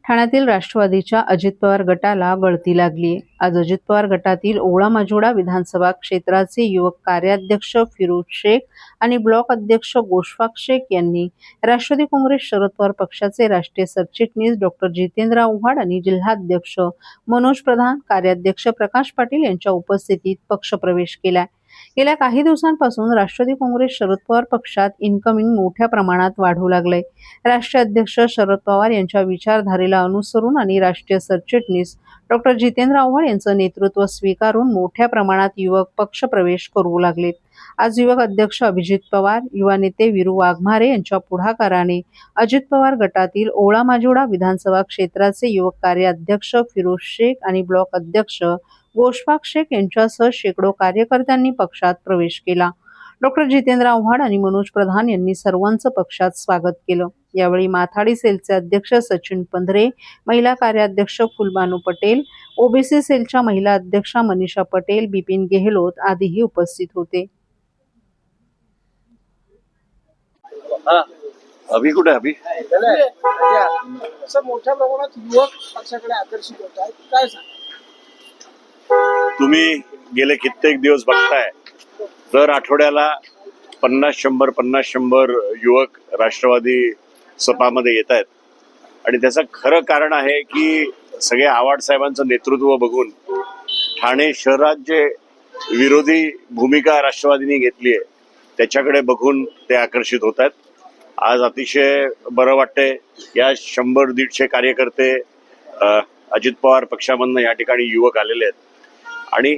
ठाण्यातील राष्ट्रवादीच्या अजित पवार गटाला गळती लागली. आज अजित पवार गटातील ओळा माजुडा विधानसभा क्षेत्राचे युवक कार्याध्यक्ष फिरोज शेख आणि ब्लॉक अध्यक्ष गोशफाक शेख यांनी राष्ट्रवादी काँग्रेस शरद पवार पक्षाचे राष्ट्रीय सरचिटणीस डॉक्टर जितेंद्र आव्हाड आणि जिल्हाध्यक्ष मनोज प्रधान, कार्याध्यक्ष प्रकाश पाटील यांच्या उपस्थितीत पक्षप्रवेश केला. गेल्या काही दिवसांपासून राष्ट्रवादी काँग्रेस शरद पवार पक्षात इनकमिंग मोठ्या प्रमाणात वाढू लागले. राष्ट्रीय अध्यक्ष शरद पवार यांच्या विचारधारेला अनुसरून आणि राष्ट्रीय सरचिटणीस डॉक्टर जितेंद्र आव्हाड यांचं नेतृत्व स्वीकारून मोठ्या प्रमाणात युवक पक्षप्रवेश करू लागलेत. आज युवक अध्यक्ष अभिजित पवार, युवा नेते वीरू वाघमारे यांच्या पुढाकाराने अजित पवार गटातील ओळा माजुडा विधानसभा क्षेत्राचे युवक कार्याध्यक्ष फिरोज शेख आणि ब्लॉक अध्यक्ष गोशफाक शेख यांच्यासह शेकडो कार्यकर्त्यांनी पक्षात प्रवेश केला. डॉक्टर जितेंद्र आव्हाड आणि मनोज प्रधान यांनी सर्वांचं पक्षात स्वागत केलं. यावेळी माथाडी सेलचे अध्यक्ष सचिन पंधरे, महिला कार्याध्यक्ष फुलबानू पटेल, ओबीसी सेलच्या महिला अध्यक्षा मनीषा पटेल, बिपिन गेहलोत आदीही उपस्थित होते. अभि कुठे अभि असं मोठ्या प्रमाणात युवक पक्षाकडे आकर्षित होत आहेत, काय सांगा? तुम्ही गेले कित्येक दिवस बघताय, दर आठवड्याला 50-100 युवक राष्ट्रवादी सपामध्ये येत आहेत. आणि त्याचं खरं कारण आहे की सगळे आव्हाड साहेबांचं नेतृत्व बघून ठाणे शहरात जे विरोधी भूमिका राष्ट्रवादीने घेतली आहे त्याच्याकडे बघून ते आकर्षित होत आहेत. आज अतिशय बरं वाटतंय. या 100-150 कार्यकर्ते अजित पवार पक्षामधनं या ठिकाणी युवक आलेले आहेत आणि